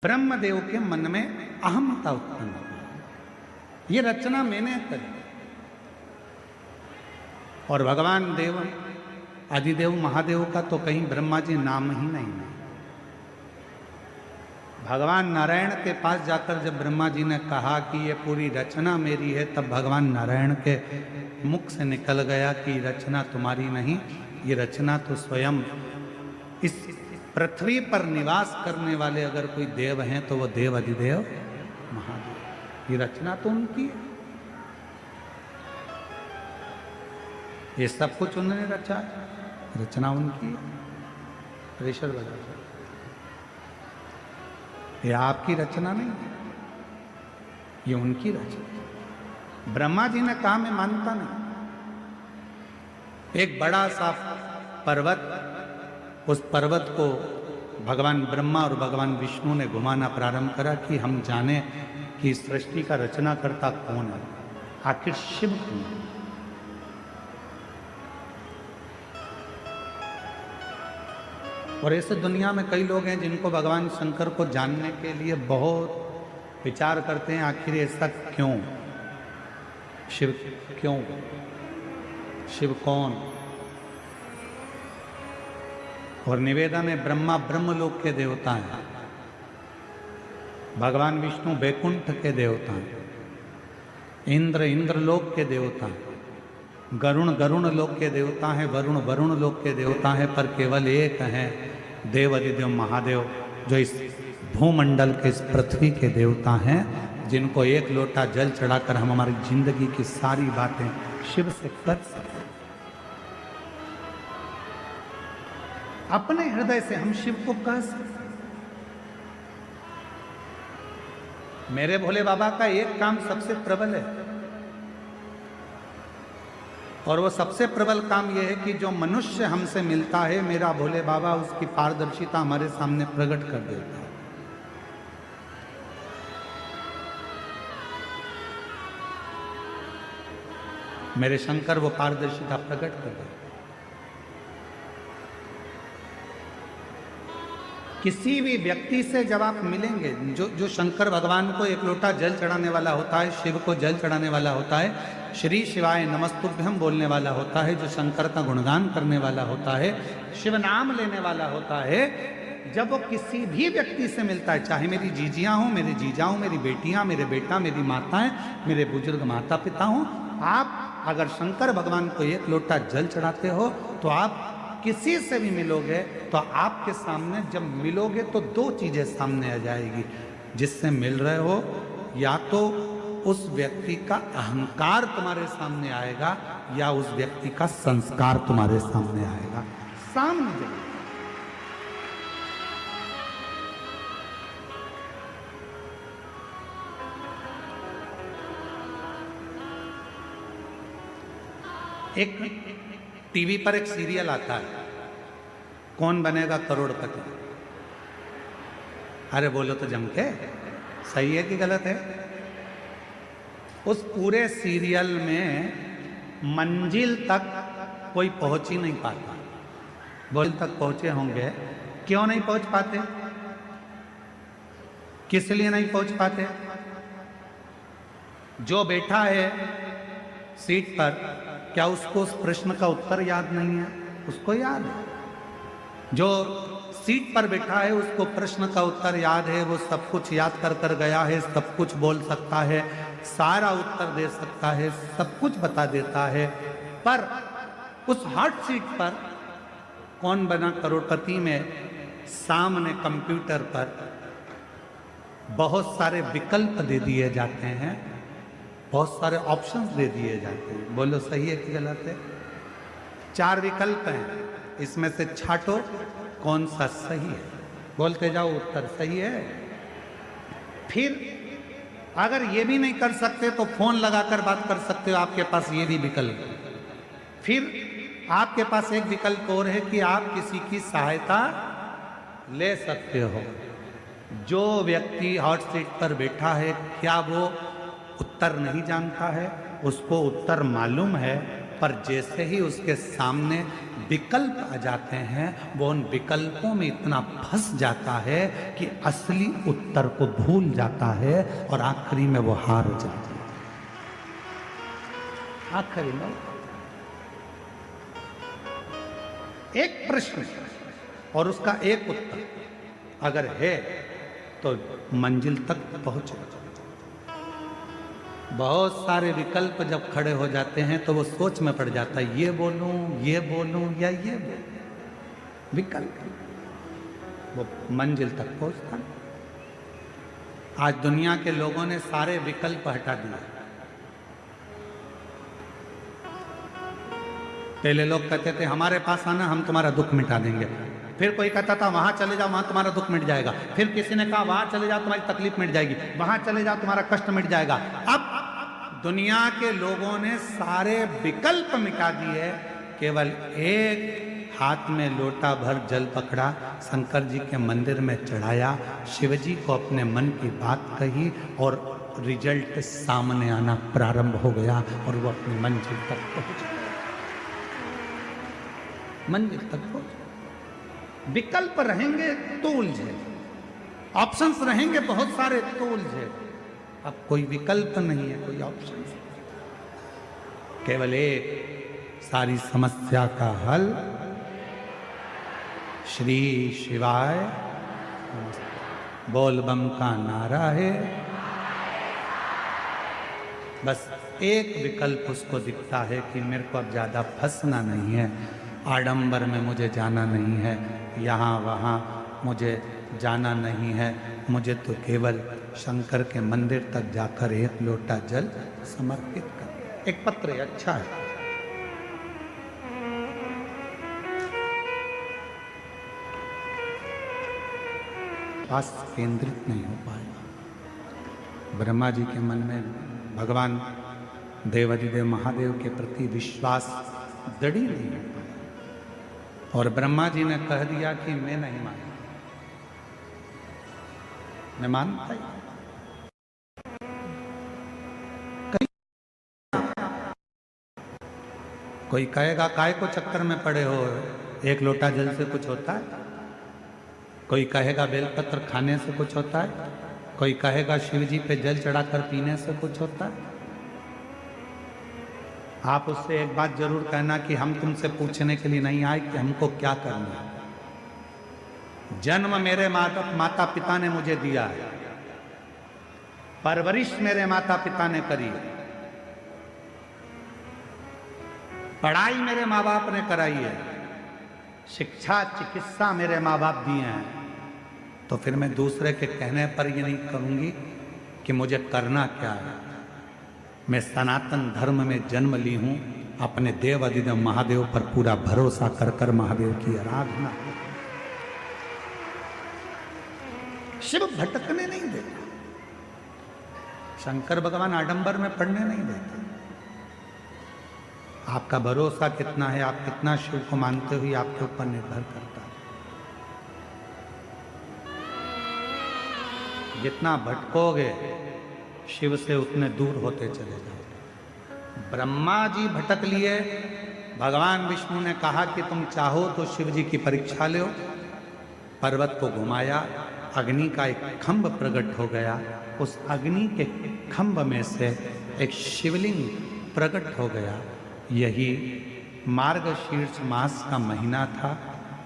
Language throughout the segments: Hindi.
ब्रह्मदेव के मन में अहमता उत्पन्न हुई, ये रचना मैंने करी। और भगवान देव आदिदेव महादेव का तो कहीं ब्रह्मा जी नाम ही नहीं है। भगवान नारायण के पास जाकर जब ब्रह्मा जी ने कहा कि ये पूरी रचना मेरी है, तब भगवान नारायण के मुख से निकल गया कि रचना तुम्हारी नहीं, ये रचना तो स्वयं इस पृथ्वी पर निवास करने वाले अगर कोई देव हैं तो वो देव अधिदेव महादेव, ये रचना तो उनकी है। ये सब कुछ उन्होंने रचा है, रचना उनकी है। प्रेशर बजा, ये आपकी रचना नहीं है, ये उनकी रचना। ब्रह्मा जी ने कहा मैं मानता नहीं। एक बड़ा सा पर्वत, उस पर्वत को भगवान ब्रह्मा और भगवान विष्णु ने घुमाना प्रारंभ करा कि हम जाने कि सृष्टि का रचना करता कौन है, आखिर शिव कौन है। और ऐसे दुनिया में कई लोग हैं जिनको भगवान शंकर को जानने के लिए बहुत विचार करते हैं, आखिर ऐसा क्यों, शिव क्यों, शिव कौन। और निवेदन है ब्रह्मा ब्रह्मलोक के देवता हैं, भगवान विष्णु बैकुंठ के देवता हैं, इंद्र इंद्रलोक के देवता हैं, गरुण गरुण लोक के देवता हैं, वरुण वरुण लोक के देवता हैं, पर केवल एक हैं देव अधिदेव महादेव, जो इस भूमंडल के इस पृथ्वी के देवता हैं, जिनको एक लोटा जल चढ़ाकर हम हमारी जिंदगी की सारी बातें शिव से कर सकते। अपने हृदय से हम शिव को कह सकते। मेरे भोले बाबा का एक काम सबसे प्रबल है, और वो सबसे प्रबल काम यह है कि जो मनुष्य हमसे मिलता है, मेरा भोले बाबा उसकी पारदर्शिता हमारे सामने प्रकट कर देता है। मेरे शंकर वो पारदर्शिता प्रकट कर देते। किसी भी व्यक्ति से जब आप मिलेंगे, जो शंकर भगवान को एक लोटा जल चढ़ाने वाला होता है, शिव को जल चढ़ाने वाला होता है, श्री शिवाय नमस्तुभ्यम बोलने वाला होता है, जो शंकर का गुणगान करने वाला होता है, शिव नाम लेने वाला होता है, जब वो किसी भी व्यक्ति से मिलता है, चाहे मेरी जीजियाँ हों, मेरे जीजा हों, मेरी बेटियाँ, मेरे बेटा, मेरी माताएं, मेरे बुजुर्ग माता पिता हों, आप अगर शंकर भगवान को एक लोटा जल चढ़ाते हो तो आप किसी से भी मिलोगे तो आपके सामने जब मिलोगे तो दो चीजें सामने आ जाएगी। जिससे मिल रहे हो, या तो उस व्यक्ति का अहंकार तुम्हारे सामने आएगा, या उस व्यक्ति का संस्कार तुम्हारे सामने आएगा। सामने जाएगा। एक टीवी पर एक सीरियल आता है, कौन बनेगा करोड़पति। अरे बोलो तो जम के, सही है कि गलत है। उस पूरे सीरियल में मंजिल तक कोई पहुंच ही नहीं पाता। बोल तक पहुंचे होंगे, क्यों नहीं पहुंच पाते, किस लिए नहीं पहुंच पाते। जो बैठा है सीट पर, क्या उसको उस प्रश्न का उत्तर याद नहीं है? उसको याद है। जो सीट पर बैठा है उसको प्रश्न का उत्तर याद है, वो सब कुछ याद कर कर गया है, सब कुछ बोल सकता है, सारा उत्तर दे सकता है, सब कुछ बता देता है। पर उस हॉट सीट पर कौन बना करोड़पति में सामने कंप्यूटर पर बहुत सारे विकल्प दे दिए जाते हैं, बहुत सारे ऑप्शंस दे दिए जाते हैं। बोलो सही है कि गलत है। 4 विकल्प हैं, इसमें से छांटो कौन सा सही है, बोलते जाओ उत्तर सही है। फिर अगर ये भी नहीं कर सकते तो फोन लगाकर बात कर सकते हो, आपके पास ये भी विकल्प है। फिर आपके पास एक विकल्प और है कि आप किसी की सहायता ले सकते हो। जो व्यक्ति हॉट सीट पर बैठा है, क्या वो उत्तर नहीं जानता है? उसको उत्तर मालूम है, पर जैसे ही उसके सामने विकल्प आ जाते हैं, वो उन विकल्पों में इतना फंस जाता है कि असली उत्तर को भूल जाता है और आखिरी में वो हार जाता है। आखिरी में एक प्रश्न और उसका एक उत्तर अगर है तो मंजिल तक पहुंचे। बहुत सारे विकल्प जब खड़े हो जाते हैं तो वो सोच में पड़ जाता है, ये बोलूं या ये बोलूं। विकल्प वो मंजिल तक पहुंचता है। आज दुनिया के लोगों ने सारे विकल्प हटा दिए। पहले लोग कहते थे हमारे पास आना, हम तुम्हारा दुख मिटा देंगे। फिर कोई कहता था वहां चले जाओ, वहां तुम्हारा दुख मिट जाएगा। फिर किसी ने कहा वहां चले जाओ, तुम्हारी तकलीफ मिट जाएगी। वहां चले जाओ, तुम्हारा कष्ट मिट जाएगा। अब दुनिया के लोगों ने सारे विकल्प मिटा दिए, केवल एक हाथ में लोटा भर जल पकड़ा, शंकर जी के मंदिर में चढ़ाया, शिव जी को अपने मन की बात कही और रिजल्ट सामने आना प्रारंभ हो गया और वो अपनी मंजिल तक पहुंच गया। मंजिल तक पहुंच। विकल्प रहेंगे तो उलझे, ऑप्शंस रहेंगे बहुत सारे तो उलझे। अब कोई विकल्प नहीं है, कोई ऑप्शन, केवल एक सारी समस्या का हल श्री शिवाय बोल बम का नारा है। बस एक विकल्प उसको दिखता है कि मेरे को अब ज्यादा फंसना नहीं है, आडंबर में मुझे जाना नहीं है, यहाँ वहाँ मुझे जाना नहीं है, मुझे तो केवल शंकर के मंदिर तक जाकर एक लोटा जल समर्पित कर। एक पत्र है, अच्छा है। पास केंद्रित नहीं हो पाएगा। ब्रह्मा जी के मन में भगवान देवाधिदेव महादेव के प्रति विश्वास दृढ़ नहीं हो पाया और ब्रह्मा जी ने कह दिया कि मैं नहीं मानता। मैं मानता ही कोई कहेगा काय को चक्कर में पड़े हो, एक लोटा जल से कुछ होता है। कोई कहेगा बेलपत्र खाने से कुछ होता है। कोई कहेगा शिव जी पे जल चढ़ाकर पीने से कुछ होता है। आप उससे एक बात जरूर कहना कि हम तुमसे पूछने के लिए नहीं आए कि हमको क्या करना है। जन्म मेरे माता पिता ने मुझे दिया है, परवरिश मेरे माता पिता ने करी, पढ़ाई मेरे माँ बाप ने कराई है, शिक्षा चिकित्सा मेरे माँ बाप दिए हैं, तो फिर मैं दूसरे के कहने पर ये नहीं करूंगी कि मुझे करना क्या है। मैं सनातन धर्म में जन्म ली हूं, अपने देव अधिदेव महादेव पर पूरा भरोसा कर कर महादेव की आराधना। शिव भटकने नहीं देता, शंकर भगवान आडंबर में पड़ने नहीं देते। आपका भरोसा कितना है, आप कितना शिव को मानते हुए आपके ऊपर निर्भर करता है। जितना भटकोगे शिव से उतने दूर होते चले जाओगे। ब्रह्मा जी भटक लिए, भगवान विष्णु ने कहा कि तुम चाहो तो शिव जी की परीक्षा लो। पर्वत को घुमाया, अग्नि का एक खंभ प्रकट हो गया, उस अग्नि के खंभ में से एक शिवलिंग प्रकट हो गया। यही मार्गशीर्ष मास का महीना था,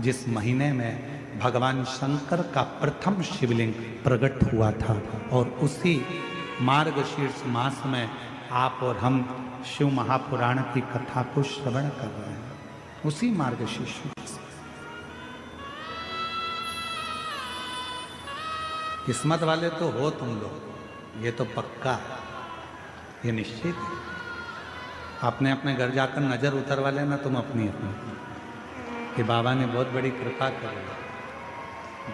जिस महीने में भगवान शंकर का प्रथम शिवलिंग प्रकट हुआ था। और उसी मार्गशीर्ष मास में आप और हम शिव महापुराण की कथा को श्रवण कर रहे हैं। उसी मार्गशीर्ष मास में किस्मत वाले तो हो तुम लोग, ये तो पक्का है, ये निश्चित है। आपने अपने घर जाकर नजर उतरवा लेना तुम अपनी कि बाबा ने बहुत बड़ी कृपा कर,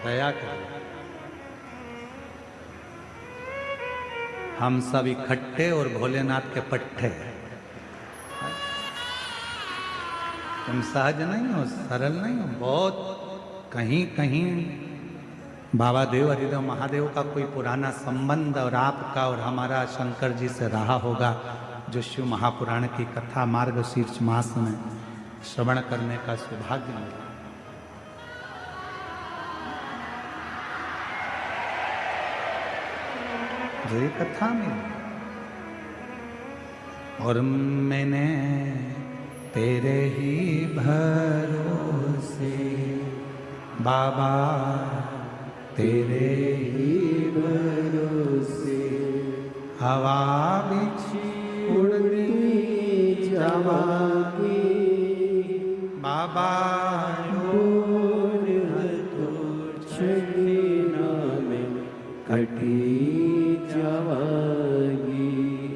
दया कर। हम सब इकट्ठे और भोलेनाथ के पट्टे। तुम सहज नहीं हो, सरल नहीं हो, बहुत कहीं कहीं बाबा देव अधिदेव महादेव का कोई पुराना संबंध और आपका और हमारा शंकर जी से रहा होगा, जो शिव महापुराण की कथा मार्गशीर्ष मास में श्रवण करने का सौभाग्य मिला। जो ये कथा में, और मैंने तेरे ही भरोसे बाबा, तेरे ही भरोसे हवा बिछी उड़ती जावागी बाबा, कटी जावागी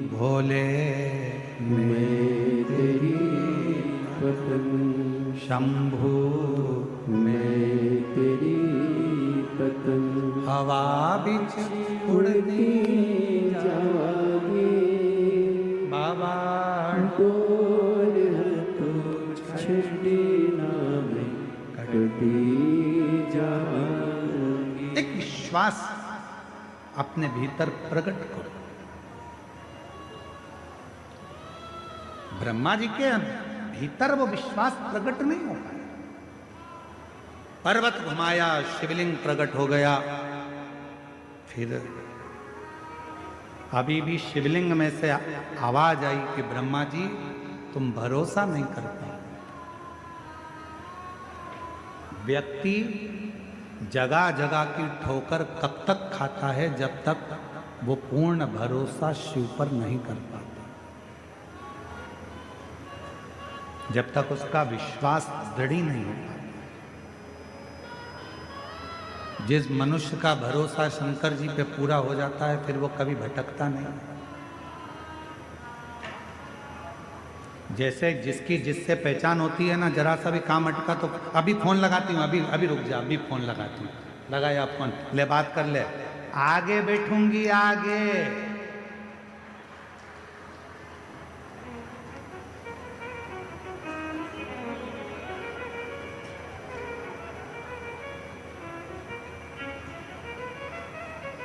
भोले मैं तेरी पतंग, शंभू मैं तेरी पतंग हवा बिच उड़ती जावागी बाबा, डोल तो छड़ी नाम कटी जावागी। एक विश्वास अपने भीतर प्रकट करो। ब्रह्मा जी के भीतर वो विश्वास प्रकट नहीं हो पाया। पर्वत घुमाया, शिवलिंग प्रकट हो गया, फिर अभी भी शिवलिंग में से आवाज आई कि ब्रह्मा जी तुम भरोसा नहीं कर पाए। व्यक्ति जगह जगह की ठोकर कब तक खाता है? जब तक वो पूर्ण भरोसा शिव पर नहीं कर पाता, जब तक उसका विश्वास दृढ़ ही नहीं होता। जिस मनुष्य का भरोसा शंकर जी पे पूरा हो जाता है, फिर वो कभी भटकता नहीं। जैसे जिसकी जिससे पहचान होती है ना, जरा सा भी काम अटका तो अभी फोन लगाती हूँ, अभी रुक जा, अभी फोन लगाती हूँ, लगाया फोन, ले बात कर ले, आगे बैठूंगी आगे।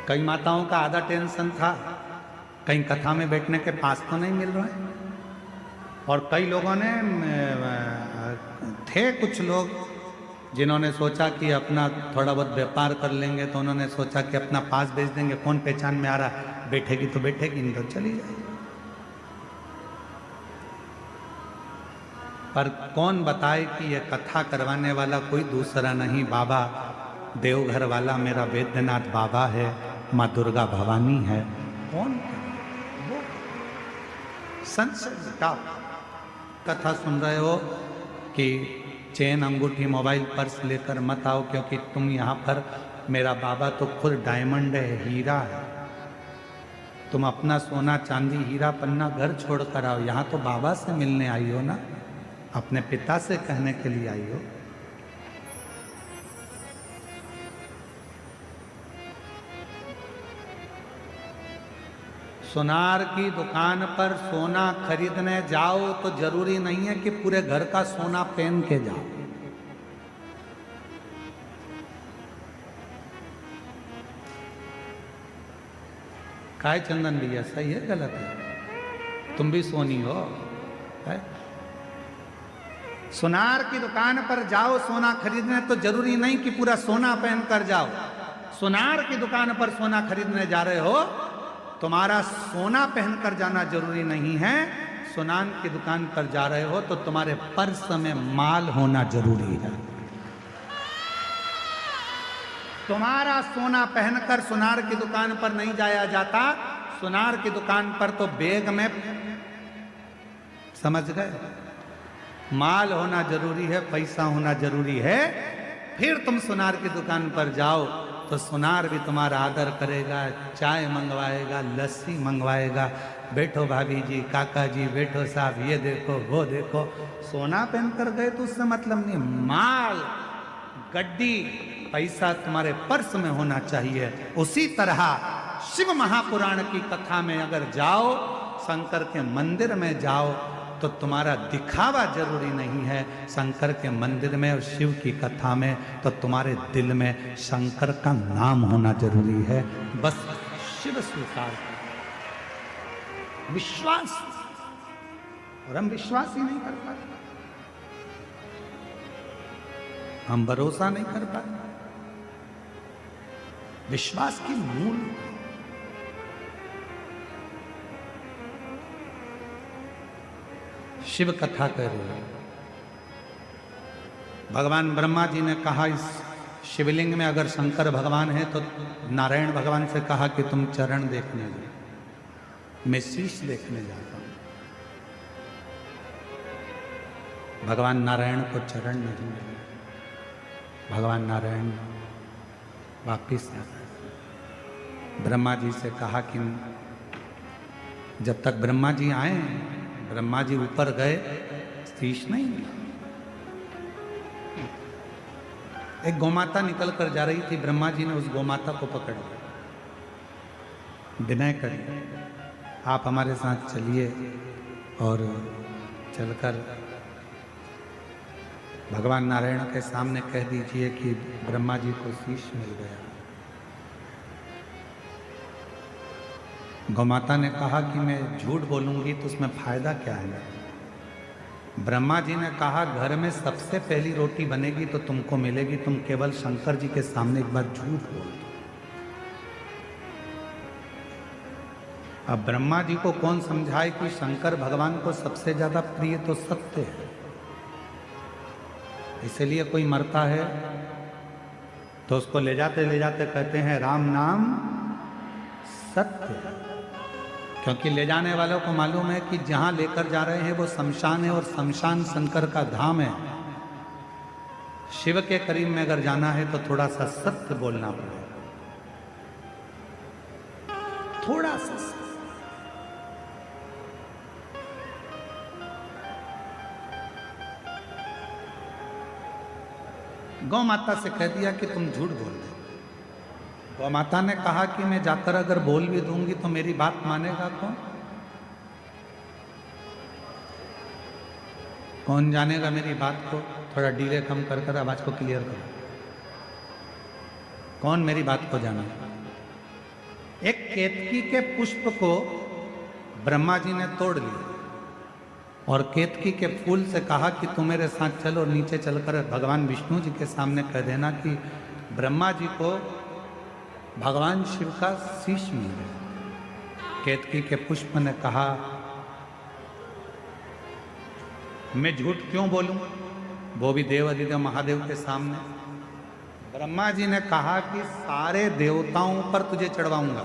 कई माताओं का आधा टेंशन था, कहीं कथा में बैठने के पास तो नहीं मिल रहा है। और कई लोगों ने थे कुछ लोग जिन्होंने सोचा कि अपना थोड़ा बहुत व्यापार कर लेंगे, तो उन्होंने सोचा कि अपना पास भेज देंगे, कौन पहचान में आ रहा है, बैठेगी तो बैठेगी, नहीं तो चली जाएगी। पर कौन बताए कि ये कथा करवाने वाला कोई दूसरा नहीं, बाबा देवघर वाला मेरा वैद्यनाथ बाबा है, माँ दुर्गा भवानी है। कौन वो संत का कथा सुन रहे हो कि चेन अंगूठी मोबाइल पर्स लेकर मत आओ, क्योंकि तुम यहाँ पर, मेरा बाबा तो खुद डायमंड है, हीरा है। तुम अपना सोना चांदी हीरा पन्ना घर छोड़ कर आओ, यहाँ तो बाबा से मिलने आई हो ना, अपने पिता से कहने के लिए आई हो। सोनार की दुकान पर सोना खरीदने जाओ तो जरूरी नहीं है कि पूरे घर का सोना पहन के जाओ। काय चंदन भैया, सही है गलत है? तुम भी सोनी हो है? सोनार की दुकान पर जाओ सोना खरीदने तो जरूरी नहीं कि पूरा सोना पहन कर जाओ। सोनार की दुकान पर सोना खरीदने जा रहे हो, तुम्हारा सोना पहनकर जाना जरूरी नहीं है। सोनार की दुकान पर जा रहे हो तो तुम्हारे पर्स में माल होना जरूरी है। तुम्हारा सोना पहनकर सोनार की दुकान पर नहीं जाया जाता। सोनार की दुकान पर तो बैग में, समझ गए, माल होना जरूरी है, पैसा होना जरूरी है। फिर तुम सोनार की दुकान पर जाओ तो सोनार भी तुम्हारा आदर करेगा, चाय मंगवाएगा, लस्सी मंगवाएगा, बैठो भाभी जी, काका जी, बैठो साहब, ये देखो वो देखो। सोना पहन कर गए तो उससे मतलब नहीं, माल, गड्डी, पैसा तुम्हारे पर्स में होना चाहिए। उसी तरह शिव महापुराण की कथा में अगर जाओ, शंकर के मंदिर में जाओ, तो तुम्हारा दिखावा जरूरी नहीं है। शंकर के मंदिर में और शिव की कथा में तो तुम्हारे दिल में शंकर का नाम होना जरूरी है। बस शिव स्वीकार, विश्वास, और हम विश्वास ही नहीं कर पाते। हम भरोसा नहीं कर पाए। विश्वास की मूल शिव कथा कर रहे हैं। भगवान ब्रह्मा जी ने कहा इस शिवलिंग में अगर शंकर भगवान है तो नारायण भगवान से कहा कि तुम चरण देखने जाओ, मैं शीश देखने जाता हूं। भगवान नारायण को चरण नहीं मिले। भगवान नारायण वापिस आ गए। ब्रह्मा जी से कहा कि जब तक ब्रह्मा जी आए, ब्रह्मा जी ऊपर गए, शीश नहीं मिला। एक गोमाता निकल कर जा रही थी, ब्रह्मा जी ने उस गोमाता को पकड़ लिया, विनय करिए आप हमारे साथ चलिए और चलकर भगवान नारायण के सामने कह दीजिए कि ब्रह्मा जी को शीश मिल गया। गौमाता ने कहा कि मैं झूठ बोलूंगी तो उसमें फायदा क्या है। ब्रह्मा जी ने कहा घर में सबसे पहली रोटी बनेगी तो तुमको मिलेगी, तुम केवल शंकर जी के सामने एक बार झूठ बोल दो। अब ब्रह्मा जी को कौन समझाए कि शंकर भगवान को सबसे ज्यादा प्रिय तो सत्य है, इसलिए कोई मरता है तो उसको ले जाते कहते हैं राम नाम सत्य है, क्योंकि ले जाने वालों को मालूम है कि जहां लेकर जा रहे हैं वो शमशान है और शमशान शंकर का धाम है। शिव के करीब में अगर जाना है तो थोड़ा सा सत्य बोलना पड़ेगा, थोड़ा सा सत्य। गौ माता से कह दिया कि तुम झूठ बोल रहे। गौ माता ने कहा कि मैं जाकर अगर बोल भी दूंगी तो मेरी बात मानेगा कौन? कौन जानेगा मेरी बात को? थोड़ा डीले कम कर कर आवाज को क्लियर करो। कौन मेरी बात को जानेगा? एक केतकी के पुष्प को ब्रह्मा जी ने तोड़ लिया और केतकी के फूल से कहा कि तुम मेरे साथ चलो, नीचे चलकर भगवान विष्णु जी के सामने कह देना कि ब्रह्मा जी को भगवान शिव का शीश मिल गया। केतकी के पुष्प ने कहा मैं झूठ क्यों बोलूं, वो भी देव अधिदेव महादेव के सामने। ब्रह्मा जी ने कहा कि सारे देवताओं पर तुझे चढ़वाऊंगा,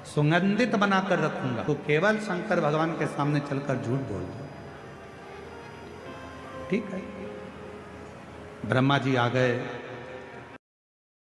सुगंधित बनाकर रखूंगा, तो केवल शंकर भगवान के सामने चलकर झूठ बोल दो। ठीक है। ब्रह्मा जी आ गए,